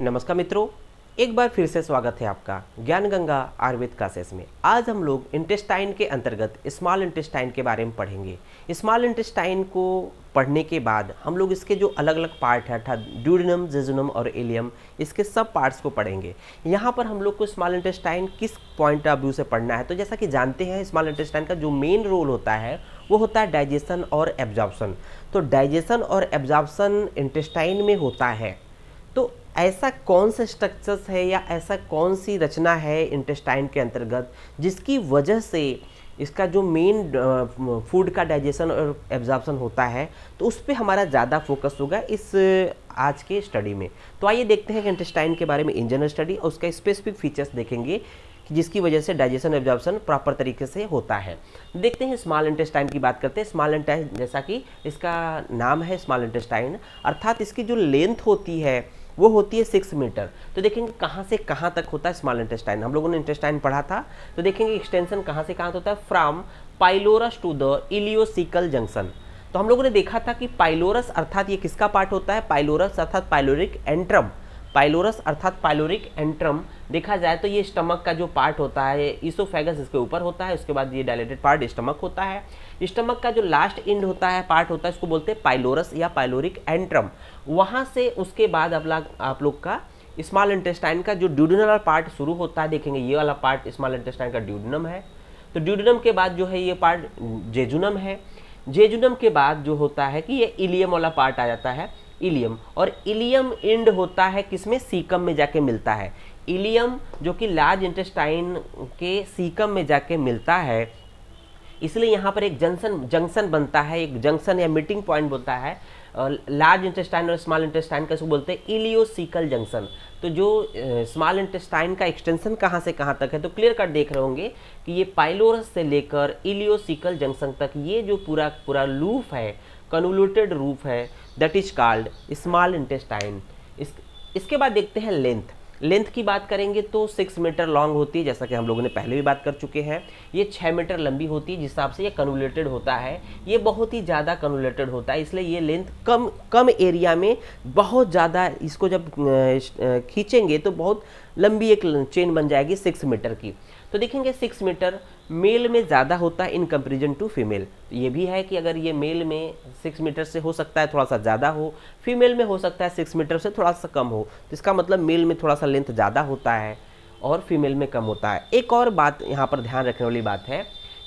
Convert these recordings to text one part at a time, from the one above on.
नमस्कार मित्रों, एक बार फिर से स्वागत है आपका ज्ञान गंगा आयुर्वेद क्लासेस में। आज हम लोग इंटेस्टाइन के अंतर्गत स्मॉल इंटेस्टाइन के बारे में पढ़ेंगे। स्मॉल इंटेस्टाइन को पढ़ने के बाद हम लोग इसके जो अलग अलग पार्ट है अर्थात ड्यूडेनम, जेजुनम और इलियम, इसके सब पार्ट्स को पढ़ेंगे। यहाँ पर हम लोग को स्मॉल इंटेस्टाइन किस पॉइंट ऑफ व्यू से पढ़ना है, तो जैसा कि जानते हैं स्मॉल इंटेस्टाइन का जो मेन रोल होता है वो होता है डाइजेशन और एब्जॉर्प्शन। तो डाइजेशन और एब्जॉर्प्शन इंटेस्टाइन में होता है। तो ऐसा कौन सा स्ट्रक्चर्स है या ऐसा कौन सी रचना है इंटेस्टाइन के अंतर्गत जिसकी वजह से इसका जो मेन फूड का डाइजेशन और एब्जॉर्प्शन होता है, तो उस पर हमारा ज़्यादा फोकस होगा इस आज के स्टडी में। तो आइए देखते हैं कि इंटेस्टाइन के बारे में इन जनरल स्टडी और उसका स्पेसिफिक फीचर्स देखेंगे कि जिसकी वजह से डाइजेशन एब्जॉर्प्शन प्रॉपर तरीके से होता है। देखते हैं स्मॉल इंटेस्टाइन की बात करते हैं। स्मॉल इंटेस्टाइन जैसा कि इसका नाम है स्मॉल इंटेस्टाइन, अर्थात इसकी जो लेंथ होती है वो होती है 6 मीटर। तो देखेंगे कहाँ से कहाँ तक होता है स्मॉल इंटेस्टाइन। हम लोगों ने इंटेस्टाइन पढ़ा था, तो देखेंगे एक्सटेंशन कहाँ से कहाँ होता है, from pylorus to the ileocecal junction. तो हम लोगों ने देखा था कि पाइलोरस अर्थात ये किसका पार्ट होता है, पाइलोरस अर्थात पाइलोरिक एंट्रम। पाइलोरस अर्थात पाइलोरिक एंट्रम देखा जाए तो ये स्टमक का जो पार्ट होता है, इसोफेगस इसके ऊपर होता है, उसके बाद ये डायलेटेड पार्ट स्टमक होता है। स्टमक का जो लास्ट एंड होता है, पार्ट होता है, इसको बोलते हैं पाइलोरस या पाइलोरिक एंट्रम। वहाँ से उसके बाद आप लोग का स्मॉल इंटेस्टाइन का जो ड्यूडेनल पार्ट शुरू होता है। देखेंगे ये वाला पार्ट स्मॉल इंटेस्टाइन का ड्यूडेनम है। तो ड्यूडेनम के बाद जो है ये पार्ट जेजुनम है। जेजुनम के बाद जो होता है कि ये इलियम वाला पार्ट आ जाता है, इलियम। और इलियम एंड होता है किसमें, सीकम में जाके मिलता है। इलियम जो कि लार्ज इंटेस्टाइन के सीकम में जाके मिलता है, इसलिए यहाँ पर एक जंक्शन बनता है, एक जंक्शन या मीटिंग पॉइंट बोलता है लार्ज इंटेस्टाइन और स्मॉल इंटेस्टाइन का, इसको बोलते हैं इलियोसिकल जंक्शन। तो जो स्मॉल इंटेस्टाइन का एक्सटेंशन कहाँ से कहाँ तक है, तो क्लियर कट देख रहे होंगे कि ये पाइलोरस से लेकर इलियोसिकल जंक्शन तक ये जो पूरा लूप है, कन्वोल्यूटेड रूप है, that is called small intestine. इसके बाद देखते हैं लेंथ की बात करेंगे तो 6 मीटर लॉन्ग होती है, जैसा कि हम लोगों ने पहले भी बात कर चुके हैं। ये 6 मीटर लंबी होती है, जिस हिसाब से ये कन्वोल्यूटेड होता है, ये बहुत ही ज़्यादा कन्वोल्यूटेड होता है, इसलिए ये लेंथ कम एरिया में बहुत ज़्यादा, इसको जब खींचेंगे तो बहुत लंबी एक चेन बन जाएगी 6 मीटर की। तो देखेंगे 6 मीटर मेल में ज़्यादा होता है इन कंपेरिजन टू फीमेल। तो ये भी है कि अगर ये मेल में 6 मीटर से हो सकता है थोड़ा सा ज़्यादा हो, फीमेल में हो सकता है 6 मीटर से थोड़ा सा कम हो। तो इसका मतलब मेल में थोड़ा सा लेंथ ज़्यादा होता है और फीमेल में कम होता है। एक और बात यहाँ पर ध्यान रखने वाली बात है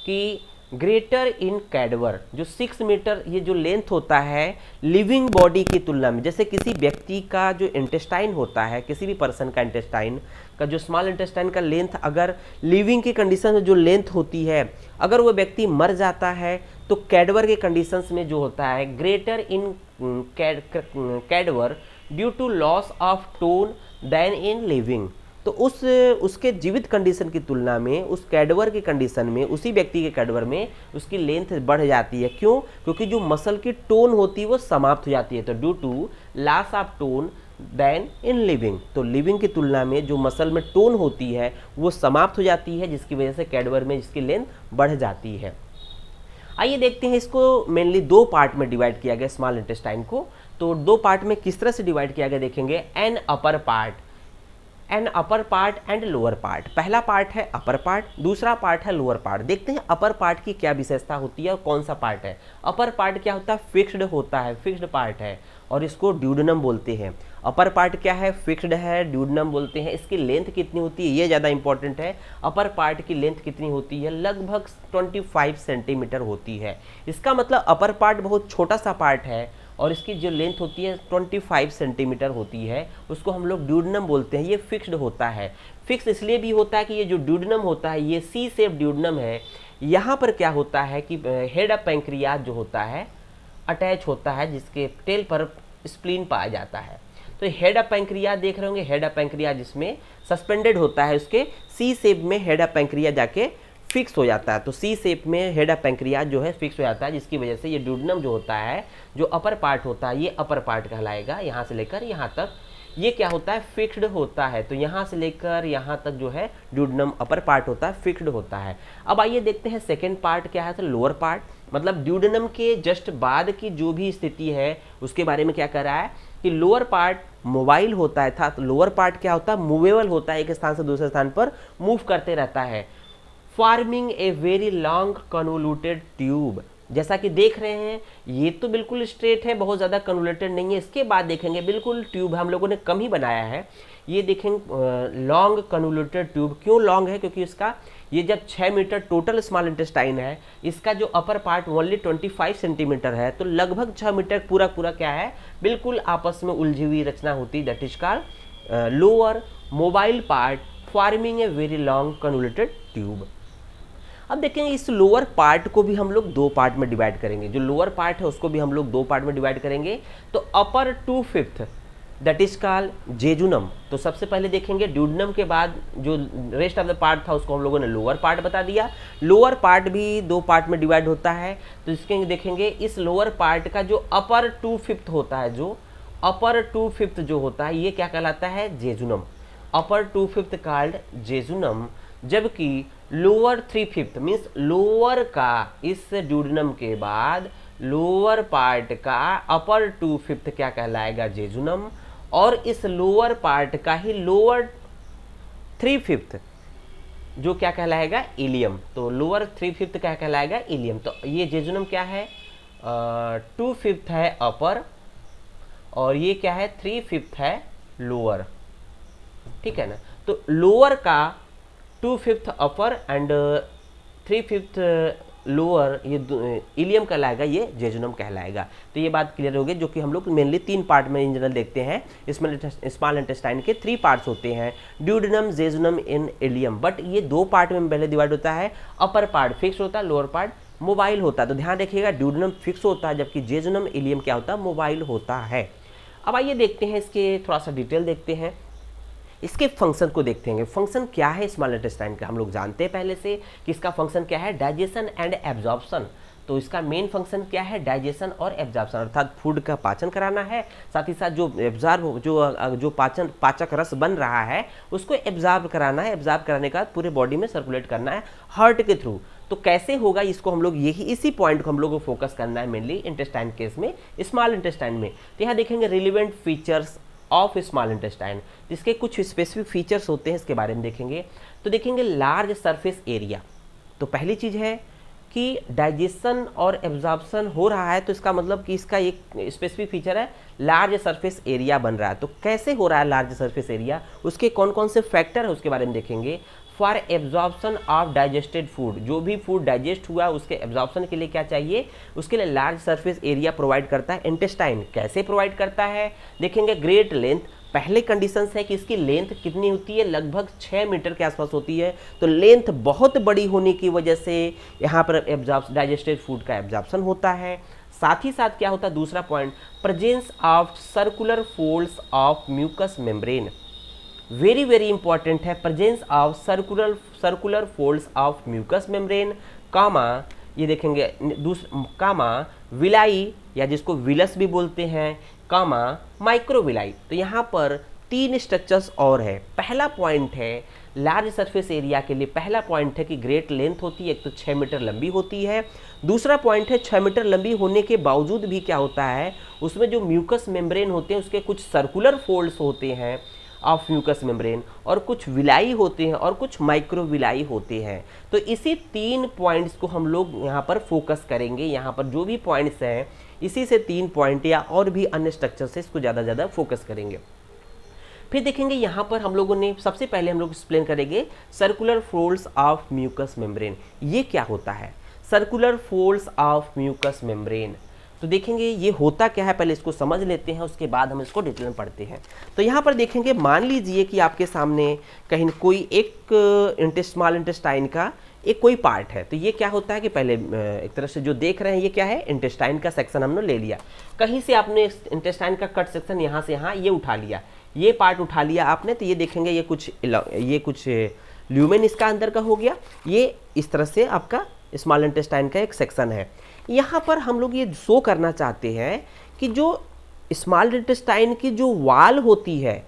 कि ग्रेटर इन कैडवर जो 6 मीटर ये जो लेंथ होता है लिविंग बॉडी की तुलना में, जैसे किसी व्यक्ति का जो इंटेस्टाइन होता है, किसी भी पर्सन का इंटेस्टाइन का जो स्मॉल इंटेस्टाइन का लेंथ अगर लिविंग की कंडीशन में जो लेंथ होती है, अगर वो व्यक्ति मर जाता है तो कैडवर के कंडीशंस में जो होता है greater in cadaver due to loss of tone than in living. तो उसके जीवित कंडीशन की तुलना में उस कैडवर की कंडीशन में, उसी व्यक्ति के कैडवर में उसकी लेंथ बढ़ जाती है। क्यों? क्योंकि जो मसल की टोन होती है वो समाप्त हो जाती है। तो due to loss of tone than in living, तो लिविंग की तुलना में जो मसल में टोन होती है वो समाप्त हो जाती है, जिसकी वजह से कैडवर में इसकी लेंथ बढ़ जाती है। आइए देखते हैं, इसको मेनली 2 पार्ट में डिवाइड किया गया स्मॉल इंटेस्टाइन को। तो 2 पार्ट में किस तरह से डिवाइड किया गया देखेंगे। An upper part and lower part. पहला पार्ट है अपर पार्ट, दूसरा पार्ट है लोअर पार्ट। देखते हैं अपर पार्ट की क्या विशेषता होती है और कौन सा पार्ट है। अपर पार्ट क्या होता है, फिक्स्ड होता है, फिक्स्ड पार्ट है और इसको ड्यूडेनम बोलते हैं। अपर पार्ट क्या है, फिक्स्ड है, ड्यूडेनम बोलते हैं। इसकी लेंथ कितनी होती है, ये ज़्यादा इंपॉर्टेंट है। अपर पार्ट की लेंथ कितनी होती है, लगभग 25 सेंटीमीटर होती है। इसका मतलब अपर पार्ट बहुत छोटा सा पार्ट है और इसकी जो लेंथ होती है 25 सेंटीमीटर होती है, उसको हम लोग ड्यूडेनम बोलते हैं। ये फिक्स्ड होता है। फिक्स इसलिए भी होता है कि ये जो ड्यूडेनम होता है ये सी शेप ड्यूडेनम है। यहाँ पर क्या होता है कि हेड ऑफ पैंक्रियाज जो होता है अटैच होता है, जिसके टेल पर स्प्लीन पाया जाता है। तो हेड ऑफ पैंक्रियाज देख रहे होंगे, हेड ऑफ पैंक्रियाज जिसमें सस्पेंडेड होता है, उसके सी शेप में हेड ऑफ पैंक्रियाज जाके फिक्स हो जाता है। तो सी शेप में हेड ऑफ पैंक्रियाज जो है फिक्स हो जाता है, जिसकी वजह से ये ड्यूडेनम जो होता है, जो अपर पार्ट होता है, ये अपर पार्ट कहलाएगा। यहाँ से लेकर यहाँ तक ये क्या होता है, फिक्स्ड होता है। तो यहाँ से लेकर यहाँ तक जो है ड्यूडेनम अपर पार्ट होता है, फिक्स्ड होता है। अब आइए देखते हैं सेकेंड पार्ट क्या है, तो लोअर पार्ट। मतलब ड्यूडेनम के जस्ट बाद की जो भी स्थिति है उसके बारे में क्या कर रहा है कि लोअर पार्ट मोबाइल होता है था, तो लोअर पार्ट क्या होता है, मूवेबल होता है, एक स्थान से दूसरे स्थान पर मूव करते रहता है। Forming a very long convoluted tube, जैसा कि देख रहे हैं ये तो बिल्कुल स्ट्रेट है, बहुत ज़्यादा कन्वोल्यूटेड नहीं है। इसके बाद देखेंगे बिल्कुल ट्यूब हम लोगों ने कम ही बनाया है, ये देखेंगे लॉन्ग कन्वोल्यूटेड ट्यूब। क्यों लॉन्ग है, क्योंकि इसका ये जब 6 मीटर टोटल स्मॉल इंटेस्टाइन है, इसका जो अपर पार्ट ओनली 25 सेंटीमीटर है, तो लगभग 6 मीटर पूरा पूरा क्या है, बिल्कुल आपस में उलझी हुई रचना होती है, that is called lower mobile part forming a very long convoluted tube. अब देखेंगे इस लोअर पार्ट को भी हम लोग दो पार्ट में डिवाइड करेंगे, जो लोअर पार्ट है उसको भी हम लोग दो पार्ट में डिवाइड करेंगे। तो अपर 2/5 दैट इज कॉल्ड जेजुनम। तो सबसे पहले देखेंगे ड्यूडनम के बाद जो रेस्ट ऑफ द पार्ट था उसको हम लोगों ने लोअर पार्ट बता दिया। लोअर पार्ट भी दो पार्ट में डिवाइड होता है, तो इसके देखेंगे इस लोअर पार्ट का जो अपर 2/5 होता है, जो अपर 2/5 जो होता है ये क्या कहलाता है, जेजुनम। अपर 2/5 कॉल्ड जेजुनम, जबकि लोअर 3/5 मीन्स लोअर का इस ड्यूडनम के बाद लोअर पार्ट का अपर 2/5 क्या कहलाएगा, जेजुनम, और इस लोअर पार्ट का ही लोअर 3/5 जो क्या कहलाएगा, इलियम। तो लोअर 3/5 क्या कहलाएगा, इलियम। तो ये जेजुनम क्या है, 2/5 है अपर, और ये क्या है, 3/5 है लोअर, ठीक है ना। तो लोअर का 2/5 अपर एंड 3/5 लोअर ये इलियम कहलाएगा, ये जेजुनम कहलाएगा। तो ये बात क्लियर हो गई, जो कि हम लोग मेनली तीन पार्ट में इन जनरल देखते हैं। इसमें स्मॉल इंटेस्टाइन के 3 पार्ट्स होते हैं, duodenum, jejunum in ileum. But ये 2 पार्ट में पहले डिवाइड होता है, अपर पार्ट फिक्स होता है, लोअर पार्ट मोबाइल होता है। तो ध्यान रखिएगा ड्यूडेनम फिक्स होता है, जबकि जेजुनम इलियम क्या होता है, मोबाइल होता है। अब आइए देखते हैं इसके थोड़ा सा डिटेल देखते हैं, इसके फंक्शन को देखते हैं। फंक्शन क्या है स्मॉल इंटेस्टाइन का, हम लोग जानते हैं पहले से कि इसका फंक्शन क्या है, डाइजेशन एंड एब्जॉर्प्शन। तो इसका मेन फंक्शन क्या है, डाइजेशन और एब्जॉर्प्शन, अर्थात फूड का पाचन कराना है, साथ ही साथ जो एब्जॉर्ब जो पाचक रस बन रहा है उसको एब्जॉर्ब कराना है, एब्जॉर्ब कराने के बाद पूरे बॉडी में सर्कुलेट करना है हार्ट के थ्रू। तो कैसे होगा इसको हम लोग इसी पॉइंट को हम लोग को फोकस करना है मेनली इंटेस्टाइन केस में, स्मॉल इंटेस्टाइन में। तो यहाँ देखेंगे relevant features of small intestine, जिसके कुछ स्पेसिफिक फीचर्स होते हैं, इसके बारे में देखेंगे। तो देखेंगे लार्ज सरफेस एरिया। तो पहली चीज़ है कि डाइजेशन और एब्जॉर्प्शन हो रहा है, तो इसका मतलब कि इसका एक स्पेसिफिक फीचर है लार्ज सरफेस एरिया बन रहा है। तो कैसे हो रहा है लार्ज सरफेस एरिया, उसके कौन कौन से फैक्टर है उसके बारे में देखेंगे। For absorption of digested food, जो भी फूड डाइजेस्ट हुआ उसके एब्जॉर्प्शन के लिए क्या चाहिए, उसके लिए लार्ज सरफेस एरिया प्रोवाइड करता है इंटेस्टाइन। कैसे प्रोवाइड करता है, देखेंगे ग्रेट लेंथ। पहले कंडीशंस है कि इसकी लेंथ कितनी होती है, लगभग 6 मीटर के आसपास होती है। तो लेंथ बहुत बड़ी होने की वजह से यहाँ पर डाइजेस्टेड फूड का एब्जॉर्प्शन होता है। साथ ही साथ क्या होता है, दूसरा point, presence of circular folds of mucus membrane. Very very important है, presence of circular folds of mucus membrane, comma ये देखेंगे कामा विलाई, या जिसको विलस भी बोलते हैं, कामा माइक्रोविलाई। तो यहाँ पर 3 स्ट्रक्चर्स और है। पहला पॉइंट है लार्ज सरफेस एरिया के लिए, पहला पॉइंट है कि ग्रेट लेंथ होती है, एक तो 6 मीटर लंबी होती है। दूसरा पॉइंट है 6 मीटर लंबी होने के बावजूद भी क्या होता है, उसमें जो म्यूकस मेम्ब्रेन होते हैं उसके कुछ सर्कुलर फोल्ड्स होते हैं ऑफ म्यूकस मेम्ब्रेन, और कुछ विलाई होते हैं और कुछ माइक्रोविलाई होते हैं। तो इसी 3 पॉइंट्स को हम लोग यहाँ पर फोकस करेंगे। यहाँ पर जो भी पॉइंट्स हैं इसी से 3 पॉइंट या और भी अन्य स्ट्रक्चर से इसको ज़्यादा फोकस करेंगे। फिर देखेंगे यहाँ पर हम लोगों ने सबसे पहले हम लोग एक्सप्लेन करेंगे circular folds of mucus membrane. ये क्या होता है, circular folds of mucus membrane. तो देखेंगे ये होता क्या है, पहले इसको समझ लेते हैं, उसके बाद हम इसको डिटेल में पढ़ते हैं। तो यहाँ पर देखेंगे, मान लीजिए कि आपके सामने कहीं कोई एक स्मॉल इंटेस्टाइन का एक कोई पार्ट है। तो ये क्या होता है कि पहले एक तरह से जो देख रहे हैं ये क्या है, इंटेस्टाइन का सेक्शन हमने ले लिया। कहीं से आपने इंटेस्टाइन का कट सेक्शन यहाँ से यहाँ ये उठा लिया, ये पार्ट उठा लिया आपने। तो ये देखेंगे ये कुछ ल्यूमेन इसका अंदर का हो गया। ये इस तरह से आपका स्मॉल इंटेस्टाइन का एक सेक्शन है। यहाँ पर हम लोग ये शो करना चाहते हैं कि जो स्मॉल इंटेस्टाइन की जो वाल होती है,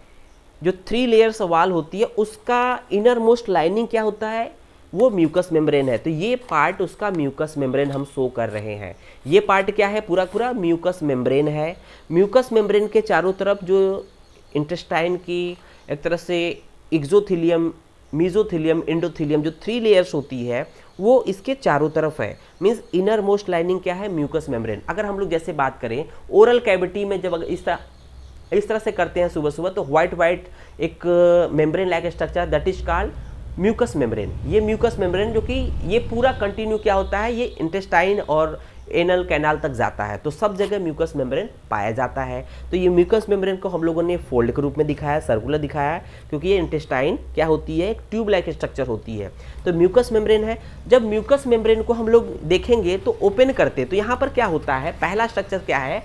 जो 3 लेयर्स वाल होती है, उसका इनर मोस्ट लाइनिंग क्या होता है, वो म्यूकस मेम्ब्रेन है। तो ये पार्ट उसका म्यूकस मेम्ब्रेन हम शो कर रहे हैं। ये पार्ट क्या है, पूरा पूरा म्यूकस मेम्ब्रेन है। म्यूकस मेम्ब्रेन के चारों तरफ जो इंटेस्टाइन की एक तरह से एक्सोथिलियम, मीजोथिलियम, एंडोथिलियम जो 3 लेयर्स होती है वो इसके चारों तरफ है। मीन्स इनर मोस्ट लाइनिंग क्या है, म्यूकस मेम्ब्रेन। अगर हम लोग जैसे बात करें ओरल कैविटी में, जब इस तरह से करते हैं सुबह सुबह, तो व्हाइट एक membrane like structure that is called mucous membrane. ये म्यूकस मेम्ब्रेन जो कि ये पूरा कंटिन्यू क्या होता है, ये इंटेस्टाइन और एनल कैनाल तक जाता है, तो सब जगह म्यूकस मेम्ब्रेन पाया जाता है। तो ये म्यूकस मेम्ब्रेन को हम लोगों ने फोल्ड के रूप में दिखाया, सर्कुलर दिखाया, क्योंकि ये इंटेस्टाइन क्या होती है, एक ट्यूब लाइक स्ट्रक्चर होती है। तो म्यूकस मेम्ब्रेन है। जब म्यूकस मेम्ब्रेन को हम लोग देखेंगे तो ओपन करते, तो यहाँ पर क्या होता है, पहला स्ट्रक्चर क्या है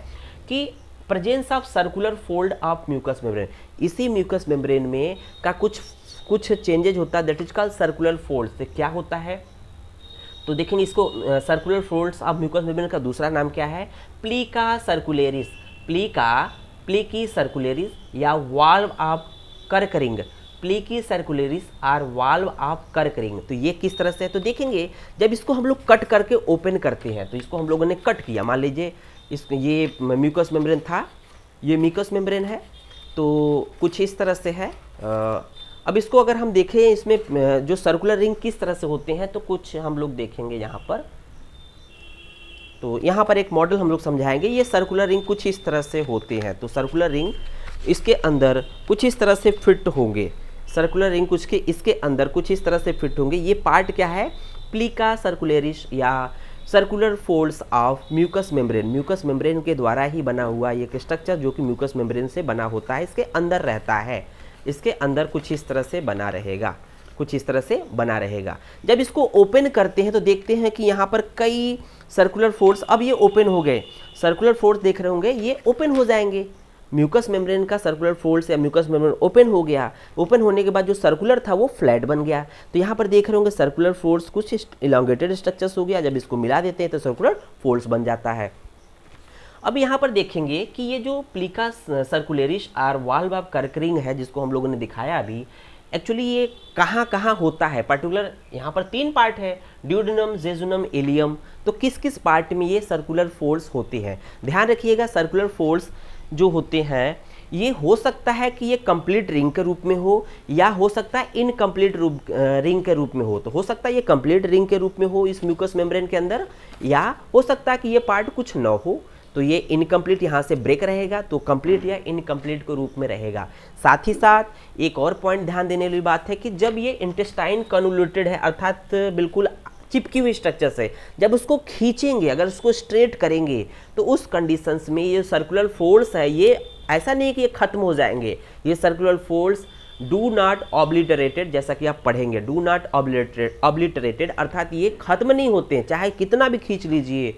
कि presence of circular fold of mucus membrane. इसी म्यूकस मेम्ब्रेन में का कुछ चेंजेज होता है, that is called circular fold. से क्या होता है, तो देखेंगे इसको circular folds of mucus membrane का दूसरा नाम क्या है, प्लीका सर्कुलेरिस। प्लीकी सर्कुलेरिस या वाल्व ऑफ कर्करिंग, प्लीकी सर्कुलेरिस और वाल्व ऑफ कर्करिंग। तो ये किस तरह से है, तो देखेंगे जब इसको हम लोग कट करके ओपन करते हैं, तो इसको हम लोगों ने कट किया, मान लीजिए ये म्यूकस मेम्ब्रेन था, ये म्यूकस मेम्ब्रेन है, तो कुछ इस तरह से है। अब इसको अगर हम देखें, इसमें जो सर्कुलर रिंग किस तरह से होते हैं, तो कुछ हम लोग देखेंगे यहाँ पर। तो यहाँ पर एक मॉडल हम लोग समझाएंगे। ये सर्कुलर रिंग कुछ इस तरह से होते हैं। तो सर्कुलर रिंग इसके अंदर कुछ इस तरह से फिट होंगे, सर्कुलर रिंग कुछ के इसके अंदर कुछ इस तरह से फिट होंगे। ये पार्ट क्या है, प्लीका सर्कुलेरिस या circular folds of mucus membrane. Mucous membrane के द्वारा ही बना हुआ ये स्ट्रक्चर जो कि म्यूकस मेम्ब्रेन से बना होता है, इसके अंदर रहता है, इसके अंदर कुछ इस तरह से बना रहेगा, कुछ इस तरह से बना रहेगा। जब इसको ओपन करते हैं तो देखते हैं कि यहाँ पर कई सर्कुलर फोल्ड्स, अब ये ओपन हो गए, सर्कुलर फोल्ड्स देख रहे होंगे, ये ओपन हो जाएंगे। म्यूकस मेम्ब्रेन का सर्कुलर फोल्ड्स या म्यूकस मेम्ब्रेन ओपन हो गया। ओपन होने के बाद जो सर्कुलर था वो फ्लैट बन गया। तो यहाँ पर देख रहे होंगे सर्कुलर फोल्ड्स कुछ इलांगेटेड स्ट्रक्चर्स हो गया। जब इसको मिला देते हैं तो सर्कुलर फोल्ड्स बन जाता है। अब यहाँ पर देखेंगे कि ये जो प्लीका सर्कुलेरिस और वाल्व ऑफ कर्करिंग है, जिसको हम लोगों ने दिखाया अभी, एक्चुअली ये कहाँ कहाँ होता है, पर्टिकुलर यहाँ पर 3 पार्ट है, ड्यूडेनम, जेजुनम, इलियम। तो किस किस पार्ट में ये सर्कुलर फोल्ड्स होते हैं, ध्यान रखिएगा। सर्कुलर फोल्ड्स जो होते हैं ये हो सकता है कि ये कंप्लीट रिंग के रूप में हो, या हो सकता है इनकम्प्लीट रिंग के रूप में हो। तो हो सकता है ये कंप्लीट रिंग के रूप में हो इस म्यूकस मेम्ब्रेन के अंदर, या हो सकता है कि ये पार्ट कुछ न हो, तो ये इनकम्प्लीट यहाँ से ब्रेक रहेगा, तो कंप्लीट या इनकम्प्लीट के रूप में रहेगा। साथ ही साथ एक और पॉइंट ध्यान देने वाली बात है कि जब ये इंटेस्टाइन कन्वोल्यूटेड है, अर्थात बिल्कुल चिपकी हुई स्ट्रक्चर से, जब उसको खींचेंगे, अगर उसको स्ट्रेट करेंगे, तो उस कंडीशंस में ये सर्कुलर फोल्ड्स है, ये ऐसा नहीं कि ये खत्म हो जाएंगे। ये circular folds do not obliterated, जैसा कि आप पढ़ेंगे, डू नॉट ऑब्लिटरेटेड, अर्थात ये खत्म नहीं होते हैं। चाहे कितना भी खींच लीजिए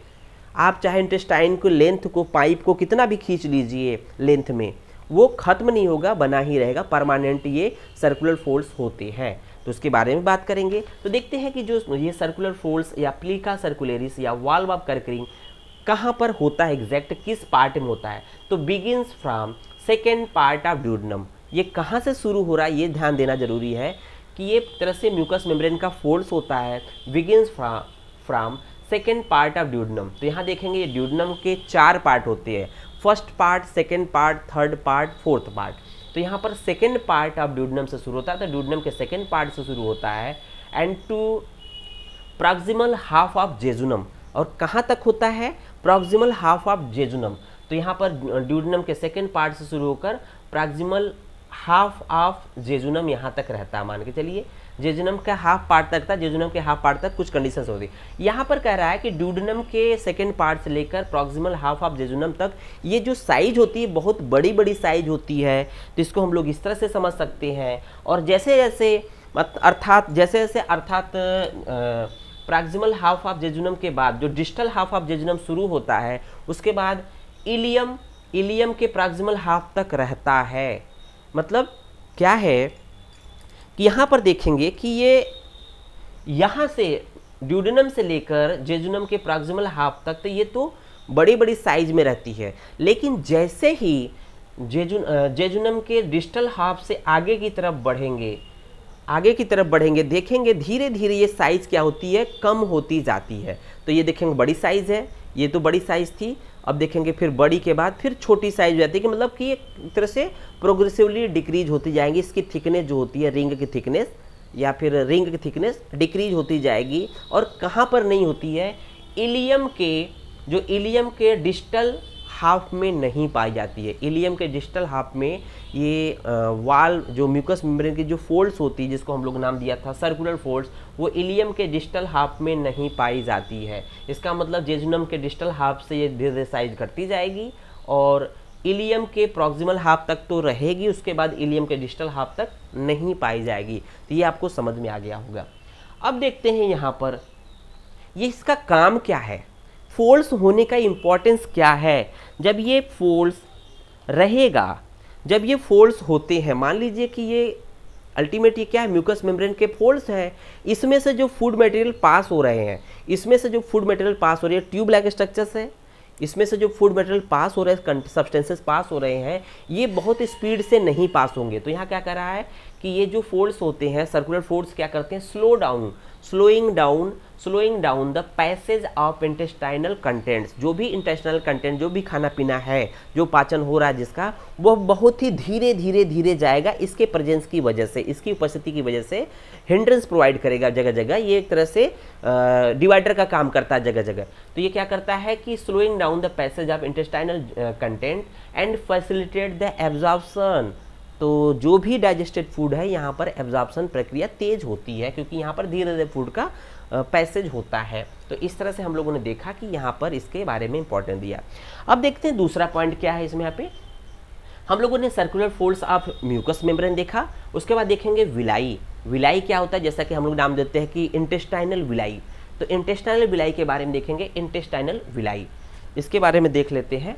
आप, चाहे इंटेस्टाइन को लेंथ को, पाइप को कितना भी खींच लीजिए लेंथ में, वो खत्म नहीं होगा, बना ही रहेगा, परमानेंट ये सर्कुलर फोल्ड्स होते हैं। तो उसके बारे में बात करेंगे। तो देखते हैं कि जो ये सर्कुलर फोल्ड्स या प्लीका सर्कुलेरिस या वाल्व ऑफ कर्करिंग कहाँ पर होता है, एग्जैक्ट किस पार्ट में होता है। तो begins from second part of duodenum. ये कहाँ से शुरू हो रहा है, ये ध्यान देना जरूरी है कि ये तरह से म्यूकस मेम्ब्रेन का फोल्ड्स होता है, begins from second part of duodenum. तो यहाँ देखेंगे ये ड्यूडेनम के 4 पार्ट होते हैं, first part, second part, third part, fourth part. तो यहाँ पर सेकेंड पार्ट ऑफ ड्यूडेनम से शुरू होता है, तो ड्यूडेनम के सेकेंड पार्ट से शुरू होता है, and to proximal half of jejunum. और कहाँ तक होता है, प्रॉक्सिमल हाफ ऑफ जेजुनम। तो यहाँ पर ड्यूडेनम के सेकेंड पार्ट से शुरू होकर प्रॉक्सिमल हाफ ऑफ जेजुनम यहाँ तक रहता है। मान के चलिए जेजुनम का हाफ पार्ट तक था, जेजुनम के हाफ पार्ट तक कुछ कंडीशंस होती है। यहाँ पर कह रहा है कि ड्यूडेनम के सेकेंड पार्ट से लेकर प्रॉक्सिमल हाफ ऑफ जेजुनम तक ये जो साइज होती है बहुत बड़ी बड़ी साइज होती है। तो इसको हम लोग इस तरह से समझ सकते हैं। और जैसे जैसे अर्थात प्रॉक्सिमल हाफ ऑफ जेजुनम के बाद जो डिस्टल हाफ ऑफ जेजुनम शुरू होता है, उसके बाद इलियम के प्रॉक्सिमल हाफ तक रहता है। मतलब क्या है कि यहाँ पर देखेंगे कि ये यहाँ से ड्यूडेनम से लेकर जेजुनम के प्रॉक्सिमल हाफ तक, तो ये तो बड़ी बड़ी साइज में रहती है। लेकिन जैसे ही जेजुनम के डिस्टल हाफ से आगे की तरफ बढ़ेंगे, आगे की तरफ बढ़ेंगे, देखेंगे धीरे धीरे ये साइज़ क्या होती है, कम होती जाती है। तो ये देखेंगे बड़ी साइज़ है, ये तो बड़ी साइज़ थी, अब देखेंगे फिर बड़ी के बाद फिर छोटी साइज़ हो जाती है, कि मतलब कि एक तरह से प्रोग्रेसिवली डिक्रीज होती जाएंगी। इसकी थिकनेस जो होती है, रिंग की थिकनेस या फिर रिंग की थिकनेस डिक्रीज होती जाएगी। और कहाँ पर नहीं होती है, इलियम के डिस्टल हाफ में नहीं पाई जाती है। इलियम के डिस्टल हाफ में ये वाल जो म्यूकस मेम्ब्रेन की जो फोल्ड्स होती है, जिसको हम लोग नाम दिया था सर्कुलर फोल्ड्स, वो इलियम के डिस्टल हाफ में नहीं पाई जाती है। इसका मतलब जेजुनम के डिस्टल हाफ से ये धीरे धीरे साइज घटती जाएगी और इलियम के प्रॉक्सिमल हाफ तक तो रहेगी, उसके बाद इलियम के डिस्टल हाफ तक नहीं पाई जाएगी। तो ये आपको समझ में आ गया होगा। अब देखते हैं यहाँ पर ये इसका काम क्या है, फोल्ड्स होने का इम्पोर्टेंस क्या है। जब ये फोल्ड्स रहेगा, जब ये फोल्ड्स होते हैं, मान लीजिए कि ये अल्टीमेट ये क्या है, म्यूकस मेम्ब्रेन के फोल्ड्स हैं, इसमें से जो फूड मटेरियल पास हो रहे हैं, इसमें से जो फूड मटेरियल पास हो रही है, ट्यूब लाइक स्ट्रक्चर्स है, इसमें से जो फूड मटेरियल पास हो रहे हैं, सब्सटेंसेस पास हो रहे हैं, ये बहुत स्पीड से नहीं पास होंगे। तो यहाँ क्या कर रहा है कि ये जो फोल्ड्स होते हैं, सर्कुलर फोल्ड्स क्या करते हैं, slowing down the passage of intestinal contents. जो भी इंटेस्टाइनल कंटेंट, जो भी खाना पीना है, जो पाचन हो रहा है जिसका, वो बहुत ही धीरे धीरे जाएगा। इसके प्रेजेंस की वजह से, इसकी उपस्थिति की वजह से हिंड्रेंस प्रोवाइड करेगा जगह जगह। ये एक तरह से डिवाइडर का काम करता है जगह जगह। तो ये क्या करता है कि slowing down the passage of intestinal content and facilitate the absorption. तो जो भी डाइजेस्टेड फूड है, यहाँ पर एब्जॉर्प्शन प्रक्रिया तेज होती है, क्योंकि यहाँ पर धीरे धीरे फूड का पैसेज होता है। तो इस तरह से हम लोगों ने देखा कि यहाँ पर इसके बारे में इंपॉर्टेंट दिया। अब देखते हैं दूसरा पॉइंट क्या है इसमें। यहाँ पे हम लोगों ने circular folds of mucus membrane देखा, उसके बाद देखेंगे विलाई। विलाई क्या होता है, जैसा कि हम लोग नाम देते हैं कि इंटेस्टाइनल विलाई। तो इंटेस्टाइनल विलाई के बारे में देखेंगे, इंटेस्टाइनल विलाई, इसके बारे में देख लेते हैं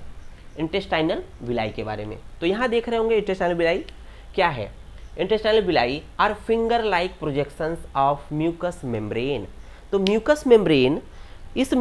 इंटेस्टाइनल विलाई के बारे में। तो यहाँ देख रहे होंगे इंटेस्टाइनल विलाई क्या है। Intestinal villi are finger like projections of mucus membrane. तो म्यूकस मेम्ब्रेन, इसी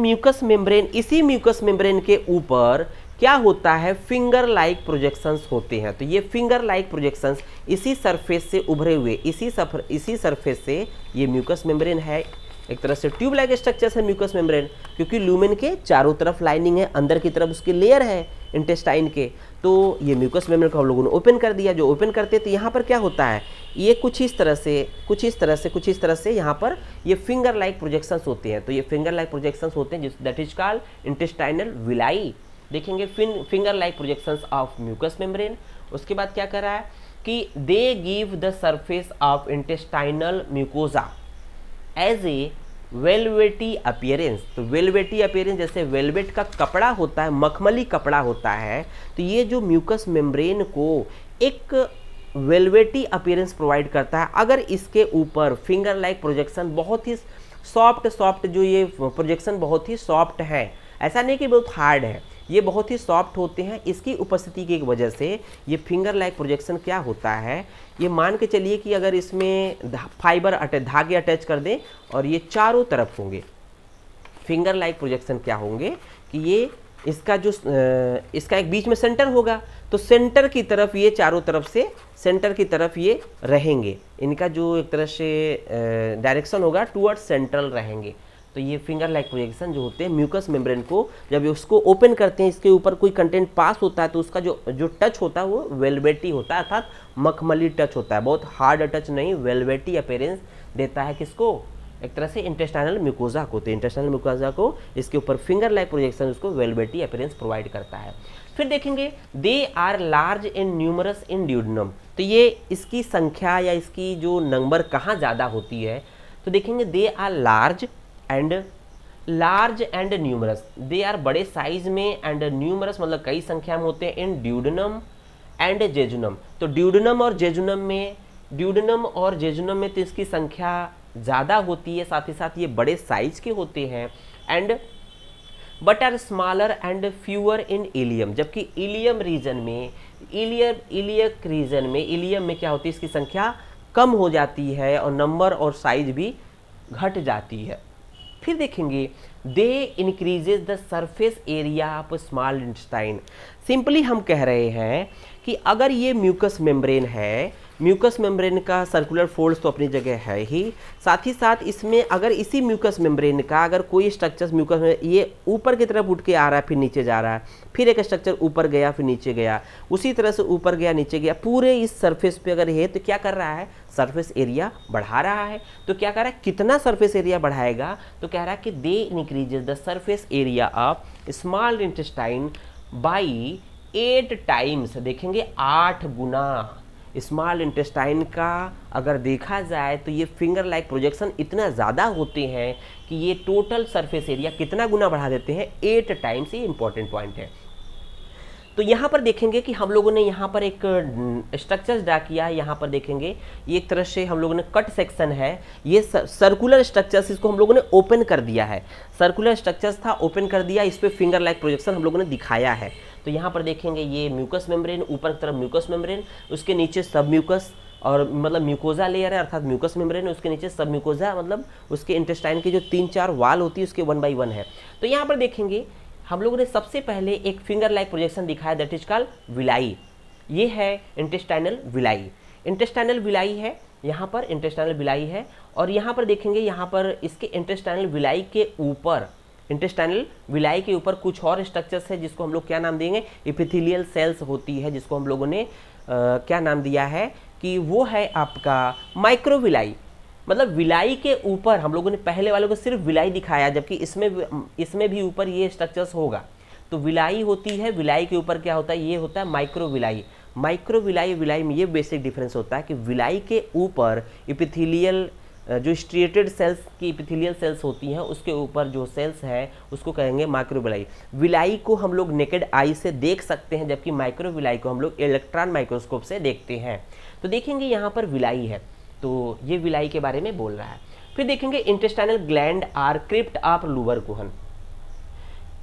म्यूकस मेम्ब्रेन के ऊपर क्या होता है, फिंगर लाइक प्रोजेक्शंस होते हैं। तो ये फिंगर लाइक प्रोजेक्शंस इसी सरफेस से उभरे हुए, इसी सरफेस से ये म्यूकस मेम्ब्रेन है। एक तरह से ट्यूब लाइक स्ट्रक्चर है म्यूकस मेम्ब्रेन, क्योंकि लूमेन के चारों तरफ लाइनिंग है, अंदर की तरफ उसकी लेयर है इंटेस्टाइन के। तो ये म्यूकस मेम्ब्रेन को हम लोगों ने ओपन कर दिया। जो ओपन करते तो यहाँ पर क्या होता है, ये कुछ इस तरह से यहाँ पर ये फिंगर लाइक प्रोजेक्शंस होते हैं। तो ये फिंगर लाइक प्रोजेक्शंस होते हैं, that is called intestinal villi. देखेंगे finger like projections of mucus membrane. उसके बाद क्या कर रहा है कि they give the surface of intestinal mucosa as a velvety appearance. तो वेलवेटी अपीयरेंस, जैसे वेलवेट का कपड़ा होता है, मखमली कपड़ा होता है, तो ये जो म्यूकस मेम्ब्रेन को एक वेलवेटी अपीयरेंस प्रोवाइड करता है अगर इसके ऊपर फिंगर लाइक प्रोजेक्शन बहुत ही सॉफ्ट, जो ये प्रोजेक्शन बहुत ही सॉफ्ट है, ऐसा नहीं कि बहुत हार्ड है, ये बहुत ही सॉफ्ट होते हैं। इसकी उपस्थिति की वजह से ये फिंगर लाइक प्रोजेक्शन क्या होता है, ये मान के चलिए कि अगर इसमें धागे अटैच कर दें और ये चारों तरफ होंगे, फिंगर लाइक प्रोजेक्शन क्या होंगे कि ये इसका एक बीच में सेंटर होगा, तो सेंटर की तरफ ये चारों तरफ से सेंटर की तरफ ये रहेंगे, इनका जो एक तरह से डायरेक्शन होगा टुवर्ड्स सेंट्रल रहेंगे। तो ये फिंगर लाइक प्रोजेक्शन जो होते हैं म्यूकस मेम्ब्रेन को, जब उसको ओपन करते हैं, इसके ऊपर कोई कंटेंट पास होता है, तो उसका जो टच होता है वो वेलवेटी होता है, अर्थात मखमली टच होता है, बहुत हार्ड टच नहीं, वेलवेटी अपीयरेंस देता है किसको, एक तरह से इंटेस्टाइनल म्यूकोजा को। तो इंटेस्टाइनल म्यूकोजा को इसके ऊपर फिंगर लाइक प्रोजेक्शन उसको वेलवेटी अपीयरेंस प्रोवाइड करता है। फिर देखेंगे they are large and numerous in duodenum. तो ये इसकी संख्या या इसकी जो नंबर कहाँ ज़्यादा होती है, तो देखेंगे they are large and numerous. They are बड़े साइज में, एंड न्यूमरस मतलब कई संख्या में होते हैं, इन ड्यूडेनम एंड जेजुनम। तो ड्यूडेनम और जेजुनम में तो इसकी संख्या ज़्यादा होती है, साथ ही साथ ये बड़े साइज के होते हैं, and but are smaller and fewer in ileum. जबकि इलियम में क्या होती है, इसकी संख्या कम हो जाती है और नंबर और साइज भी घट जाती है। फिर देखेंगे they increases the surface area of small intestine. Simply हम कह रहे हैं कि अगर ये म्यूकस मेम्ब्रेन है, म्यूकस मेम्ब्रेन का सर्कुलर फोल्ड्स तो अपनी जगह है ही, साथ ही साथ इसमें अगर इसी म्यूकस मेम्ब्रेन का अगर कोई स्ट्रक्चर म्यूकस में ये ऊपर की तरफ उठ के आ रहा है फिर नीचे जा रहा है, फिर एक स्ट्रक्चर ऊपर गया फिर नीचे गया, उसी तरह से ऊपर गया नीचे गया, पूरे इस सरफेस पे अगर है तो क्या कर रहा है, सरफेस एरिया बढ़ा रहा है। तो क्या कह रहा है, कितना सरफेस एरिया बढ़ाएगा, तो कह रहा है कि they increases the surface area of small intestine by 8 times. देखेंगे 8 गुना स्मॉल इंटेस्टाइन का अगर देखा जाए तो ये फिंगर लाइक प्रोजेक्शन इतना ज़्यादा होते हैं कि ये टोटल सरफेस एरिया कितना गुना बढ़ा देते हैं, 8 टाइम्स। ये इंपॉर्टेंट पॉइंट है। तो यहाँ पर देखेंगे कि हम लोगों ने यहाँ पर एक स्ट्रक्चर ड्रा किया है। यहाँ पर देखेंगे ये एक तरह से हम लोगों ने कट सेक्शन है, ये सर्कुलर स्ट्रक्चर्स, इसको हम लोगों ने ओपन कर दिया है। सर्कुलर स्ट्रक्चर्स था, ओपन कर दिया, इस पर फिंगर लाइक प्रोजेक्शन हम लोगों ने दिखाया है। तो यहाँ पर देखेंगे ये म्यूकस मेम्ब्रेन, ऊपर की तरफ म्यूकस मेम्ब्रेन, उसके नीचे सब म्यूकस और मतलब म्यूकोजा लेयर है अर्थात म्यूकस मेम्ब्रेन, उसके नीचे सब म्यूकोजा मतलब उसके इंटेस्टाइन की जो 3-4 वाल होती है उसके 1 बाई 1 है। तो यहाँ पर देखेंगे हम लोगों ने सबसे पहले एक फिंगर लाइक प्रोजेक्शन दिखाया, दैट इज कॉल्ड विलाई। ये है इंटेस्टाइनल विलाई। इंटेस्टाइनल विलाई है, यहाँ पर इंटेस्टाइनल विलाई है। और यहाँ पर देखेंगे यहाँ पर इसके इंटेस्टाइनल विलाई के ऊपर, इंटेस्टाइनल विलाई के ऊपर कुछ और स्ट्रक्चर्स है जिसको हम लोग क्या नाम देंगे, एपिथेलियल सेल्स होती है, जिसको हम लोगों ने क्या नाम दिया है कि वो है आपका माइक्रोविलाई। मतलब विलाई के ऊपर हम लोगों ने पहले वालों को सिर्फ विलाई दिखाया, जबकि इसमें भी ऊपर ये स्ट्रक्चर्स होगा। तो विलाई होती है, विलाई के ऊपर क्या होता है, ये होता है माइक्रोविलाई। माइक्रोविलाई विलाई में ये बेसिक डिफरेंस होता है कि विलाई के ऊपर एपिथेलियल जो स्ट्रिएटेड सेल्स की एपिथेलियल सेल्स होती हैं उसके ऊपर जो सेल्स है उसको कहेंगे माइक्रोविलाई। विलाई को हम लोग नेकेड आई से देख सकते हैं, जबकि माइक्रोविलाई को हम लोग इलेक्ट्रॉन माइक्रोस्कोप से देखते हैं। तो देखेंगे यहाँ पर विलाई है, तो ये विलाई के बारे में बोल रहा है। फिर देखेंगे intestinal gland or crypt of Lieberkuhn.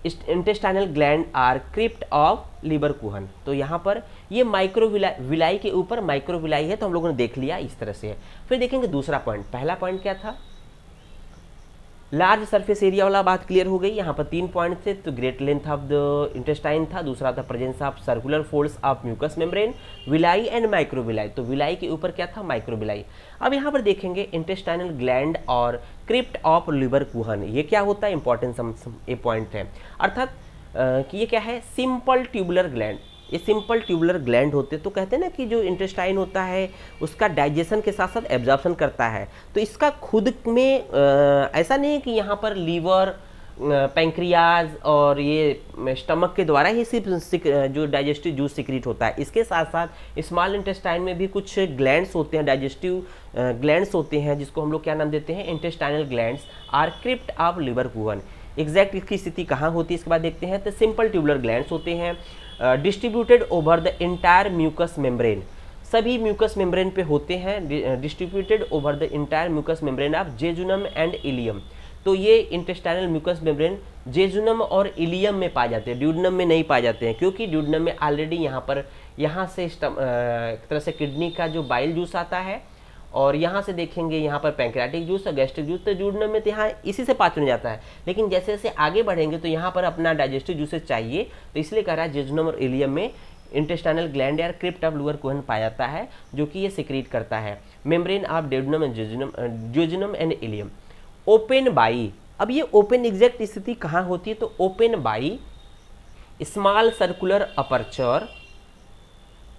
Intestinal gland or crypt of Lieberkuhn. तो यहाँ पर ये माइक्रोविलाई के ऊपर माइक्रोविलाई है, तो हम लोगों ने देख लिया इस तरह से है। फिर देखेंगे दूसरा पॉइंट, पहला पॉइंट क्या था, लार्ज सरफेस एरिया वाला बात क्लियर हो गई। यहाँ पर 3 पॉइंट थे, तो great length of the intestine था, दूसरा था presence of circular folds of mucus membrane, villi and microvilli. तो विलाई के ऊपर क्या था, माइक्रोविलाई। अब यहाँ पर देखेंगे इंटेस्टाइनल ग्लैंड और क्रिप्ट ऑफ लीवरकुहन। ये क्या होता है, इंपॉर्टेंट ये पॉइंट है, अर्थात कि ये क्या है, सिंपल ट्यूबुलर ग्लैंड। ये सिंपल ट्यूबुलर ग्लैंड होते, तो कहते हैं ना कि जो इंटेस्टाइन होता है उसका डाइजेशन के साथ साथ एब्जॉर्प्शन करता है। तो इसका खुद में ऐसा नहीं है कि यहाँ पर लीवर, पैंक्रियाज और ये स्टमक के द्वारा ही सिर्फ जो डाइजेस्टिव जूस सिक्रीट होता है, इसके साथ साथ स्मॉल इंटेस्टाइन में भी कुछ ग्लैंड्स होते हैं, डाइजेस्टिव ग्लैंड्स होते हैं, जिसको हम लोग क्या नाम देते हैं, intestinal glands or crypt of Lieberkuhn. Exact इसकी स्थिति कहाँ होती है इसके बाद देखते हैं। तो सिंपल ट्यूबुलर ग्लैंड्स होते हैं, distributed over the entire mucous membrane. सभी म्यूकस मेम्ब्रेन पे होते हैं, distributed over the entire mucous membrane of jejunum and ileum. तो ये इंटेस्टाइनल म्यूकस मेम्ब्रेन जेजुनम और इलियम में पाए जाते हैं, ड्यूडनम में नहीं पाए जाते हैं, क्योंकि ड्यूडनम में ऑलरेडी यहाँ से एक तरह से किडनी का जो बाइल जूस आता है, और यहाँ से देखेंगे यहाँ पर पैंक्रियाटिक जूस और गैस्ट्रिक जूस। तो ड्यूडनम में तो यहाँ इसी से पाचन हो जाता है, लेकिन जैसे जैसे आगे बढ़ेंगे तो यहाँ पर अपना डाइजेस्टिव जूसेस चाहिए, तो इसलिए कह रहा है जेजुनम और इलियम में इंटेस्टाइनल ग्लैंड या क्रिप्ट ऑफ लीवरकुहन पाया जाता है, जो कि ये सिक्रीट करता है membrane of duodenum and jejunum and ileum. Open by, अब ये ओपन एग्जैक्ट स्थिति कहाँ होती है, तो open by small circular aperture,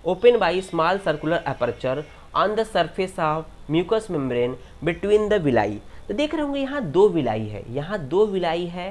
open by small circular aperture on the surface of mucus membrane between the villi. तो देख रहे होंगे यहाँ 2 विलाई है, यहाँ 2 विलाई है,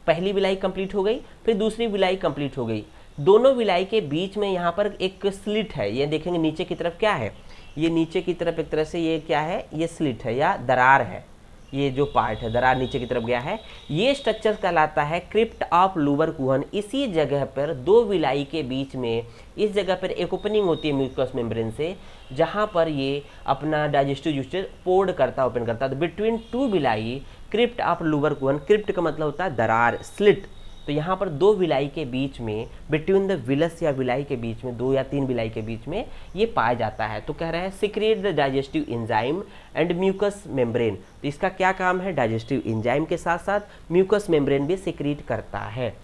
पहली विलाई कंप्लीट हो गई, फिर दूसरी विलाई कंप्लीट हो गई। दोनों विलाई के बीच में यहाँ पर एक स्लिट है, ये देखेंगे नीचे की तरफ क्या है, ये नीचे की तरफ एक तरह से ये क्या है, ये स्लिट है या दरार है, ये जो पार्ट है दरार नीचे की तरफ गया है, ये स्ट्रक्चर कहलाता है क्रिप्ट ऑफ लीवरकुहन। इसी जगह पर 2 विलाई के बीच में इस जगह पर एक ओपनिंग होती है म्यूकस मेम्ब्रेन से, जहाँ पर ये अपना डाइजेस्टिव जूसेस पोर्ड करता है, ओपन करता है। तो between 2 villi crypt of Lieberkuhn, crypt का मतलब होता है दरार, स्लिट। तो यहाँ पर 2 विलाई के बीच में, बिटवीन द विलस या विलाई के बीच में, 2 या 3 विलाई के बीच में ये पाया जाता है। तो कह रहे हैं secrete the digestive enzyme and mucous membrane. तो इसका क्या काम है, डाइजेस्टिव एंजाइम के साथ साथ म्यूकस मेम्ब्रेन भी सिक्रीट करता है।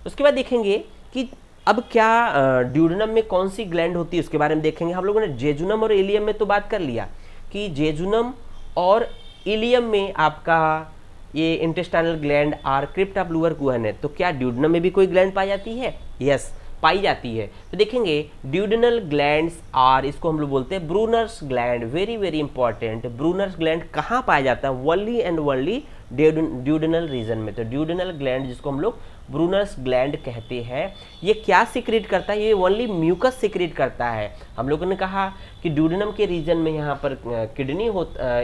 उसके बाद देखेंगे कि अब क्या ड्यूडेनम में कौन सी ग्लैंड होती है उसके बारे में देखेंगे। हम लोगों ने जेजुनम और इलियम में तो बात कर लिया कि जेजुनम और इलियम में आपका ये इंटेस्टाइनल ग्लैंड आर क्रिप्टा ब्लूअर कुहन है। तो क्या ड्यूडेनम में भी कोई ग्लैंड पाई जाती है? यस, पाई जाती है। तो देखेंगे ड्यूडेनल ग्लैंड्स आर, इसको हम लोग बोलते हैं Brunner's gland. Very very important, Brunner's gland कहाँ पाया जाता है? Only and only duodenal region में। तो ड्यूडेनल ग्लैंड जिसको हम लोग ब्रूनर्स ग्लैंड कहते हैं, ये क्या सिक्रेट करता है? ये ओनली म्यूकस सिक्रेट करता है। हम लोगों ने कहा कि ड्यूडेनम के रीजन में यहाँ पर किडनी होता,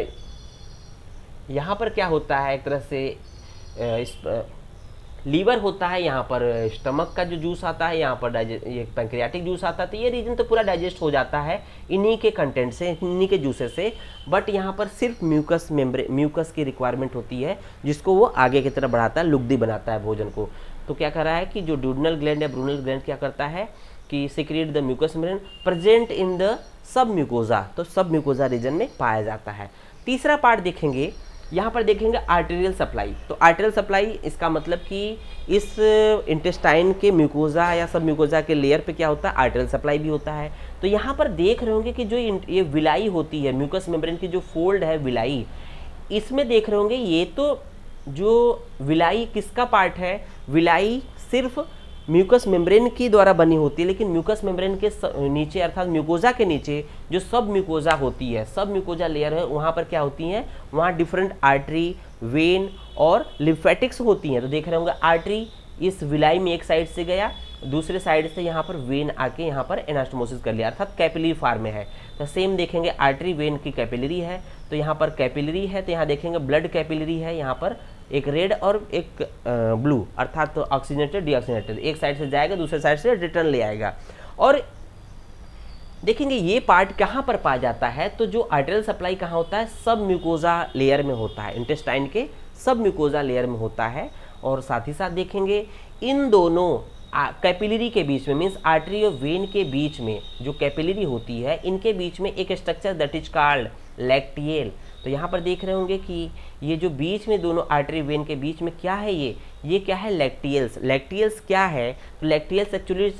यहाँ पर क्या होता है, एक तरह से लीवर होता है, यहाँ पर स्टमक का जो जूस आता है, यहाँ पर ये पैंक्रियाटिक जूस आता है। तो ये रीजन तो पूरा डाइजेस्ट हो जाता है इन्हीं के कंटेंट से, इन्हीं के जूसेस से। बट यहाँ पर सिर्फ म्यूकस की रिक्वायरमेंट होती है, जिसको वो आगे की तरफ बढ़ाता है, लुगदी बनाता है भोजन को। तो क्या कर रहा है कि जो ड्यूडेनल ग्लैंड या ब्रूनल ग्लैंड क्या करता है कि secrete the mucous membrane present in the submucosa. तो सब म्यूकोजा रीजन में पाया जाता है। तीसरा पार्ट देखेंगे, यहाँ पर देखेंगे आर्टेरियल सप्लाई। तो आर्टेरियल सप्लाई इसका मतलब कि इस इंटेस्टाइन के म्यूकोजा या सब म्यूकोजा के लेयर पे क्या होता है? आर्टेरियल सप्लाई भी होता है। तो यहाँ पर देख रहे होंगे कि जो ये विलाई होती है, म्यूकस मेम्ब्रेन की जो फोल्ड है विलाई, इसमें देख रहे होंगे ये तो जो विलाई किसका पार्ट है? विलाई सिर्फ म्यूकस मेम्ब्रेन की द्वारा बनी होती है, लेकिन म्यूकस मेम्ब्रेन के नीचे अर्थात म्यूकोजा के नीचे जो सब म्यूकोजा होती है, सब म्यूकोजा लेयर है, वहाँ पर क्या होती हैं? वहाँ डिफरेंट आर्टरी, वेन और लिम्फेटिक्स होती हैं। तो देख रहे होंगे आर्टरी इस विलाई में एक साइड से गया, दूसरे साइड से यहाँ पर वेन आके यहाँ पर एनास्टोमोसिस कर लिया, अर्थात कैपिलरी फॉर्म में है। तो सेम देखेंगे आर्टरी वेन की कैपिलरी है, तो यहाँ पर कैपिलरी है, तो यहाँ देखेंगे ब्लड कैपिलरी है, यहाँ पर एक रेड और एक ब्लू, अर्थात तो ऑक्सीजनेटेड डीऑक्सीजनेटेड, एक साइड से जाएगा दूसरे साइड से रिटर्न ले आएगा। और देखेंगे ये पार्ट कहाँ पर पाया जाता है? तो जो आर्टेरियल सप्लाई कहाँ होता है? सब म्यूकोजा लेयर में होता है, इंटेस्टाइन के सब म्यूकोजा लेयर में होता है। और साथ ही साथ देखेंगे इन दोनों कैपिलरी के बीच में, मीन्स आर्टरी और वेन के बीच में जो कैपिलरी होती है, इनके बीच में एक structure that is called lacteal. तो यहाँ पर देख रहे होंगे कि ये जो बीच में दोनों आर्टरी वेन के बीच में क्या है? ये क्या है? लैक्टियल्स। लैक्टियल्स क्या है? तो lacteals actually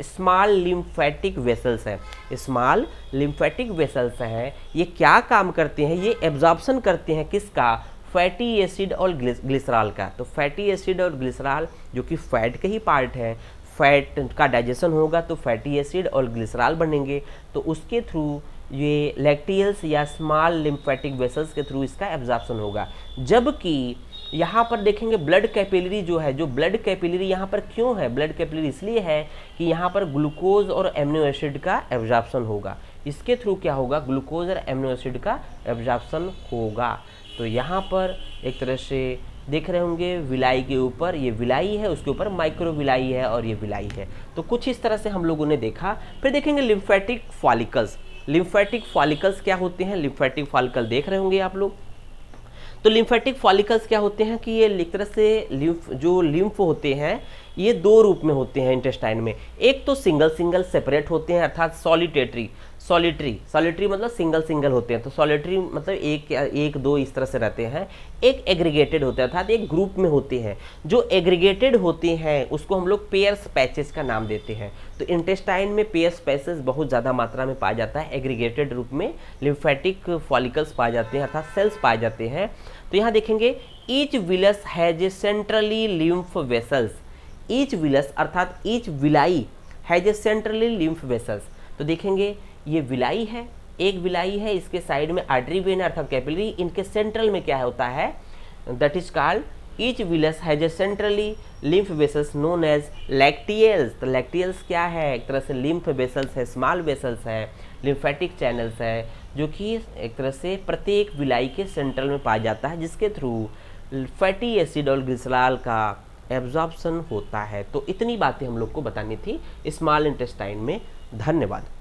small lymphatic vessels है, स्मॉल लिम्फेटिक वेसल्स हैं। ये क्या काम करते हैं? ये एब्जॉर्प्शन करते हैं किसका? फैटी एसिड और ग्लिसरॉल का। तो फैटी एसिड और ग्लिसरॉल जो कि फैट के ही पार्ट है, फैट का डाइजेशन होगा तो फैटी एसिड और ग्लिसरॉल बनेंगे, तो उसके थ्रू ये लैक्टियल्स या स्मॉल लिम्फेटिक वेसल्स के थ्रू इसका एब्जॉर्प्शन होगा। जबकि यहाँ पर देखेंगे ब्लड कैपिलरी जो है, जो ब्लड कैपिलरी यहाँ पर क्यों है? ब्लड कैपिलरी इसलिए है कि यहाँ पर ग्लूकोज और एमिनो एसिड का एब्जॉर्प्शन होगा, इसके थ्रू क्या होगा? ग्लूकोज और एमिनो एसिड का एब्जॉर्प्शन होगा। तो यहाँ पर एक तरह से देख रहे होंगे विलाई के ऊपर ये विलाई है, उसके ऊपर माइक्रो विलाई है और ये विलाई है। तो कुछ इस तरह से हम लोगों ने देखा। फिर देखेंगे लिम्फेटिक फॉलिकल्स। लिम्फेटिक फॉलिकल्स क्या होते हैं? लिम्फेटिक फॉलिकल देख रहे होंगे आप लोग। तो लिम्फेटिक फॉलिकल्स क्या होते हैं कि ये एक तरह से लिम्फ होते हैं, ये दो रूप में होते हैं इंटेस्टाइन में। एक तो सिंगल सेपरेट होते हैं, अर्थात सॉलिटरी मतलब सिंगल होते हैं। तो सॉलिटरी मतलब एक दो इस तरह से रहते हैं। एक एग्रीगेटेड होते हैं, अर्थात एक ग्रुप में होते हैं। जो एग्रीगेटेड होते हैं उसको हम लोग पेयर्स पैचेस का नाम देते हैं। तो इंटेस्टाइन में पेयर्स पैचेस बहुत ज़्यादा मात्रा में पाया जाता है, एग्रीगेटेड रूप में लिम्फेटिक फॉलिकल्स पाए जाते हैं, अर्थात सेल्स पाए जाते हैं। तो यहाँ देखेंगे each villus has a centrally lymph vessels. Each villus अर्थात each villi has a centrally lymph vessels. तो देखेंगे ये विलाई है, एक विलाई है, इसके साइड में आर्टरी वेन अर्थात कैपिलरी, इनके सेंट्रल में क्या होता है? That is called each villus has a centrally lymph vessels known as lacteals. तो लैक्टियल्स क्या है? एक तरह से लिम्फ वेसल्स है, स्मॉल वेसल्स है, लिम्फेटिक चैनल्स है, जो कि एक तरह से प्रत्येक विलाई के सेंट्रल में पाया जाता है, जिसके थ्रू फैटी एसिड और ग्लिसरॉल का एब्जॉर्प्शन होता है। तो इतनी बातें हम लोग को बतानी थी स्मॉल इंटेस्टाइन में। धन्यवाद।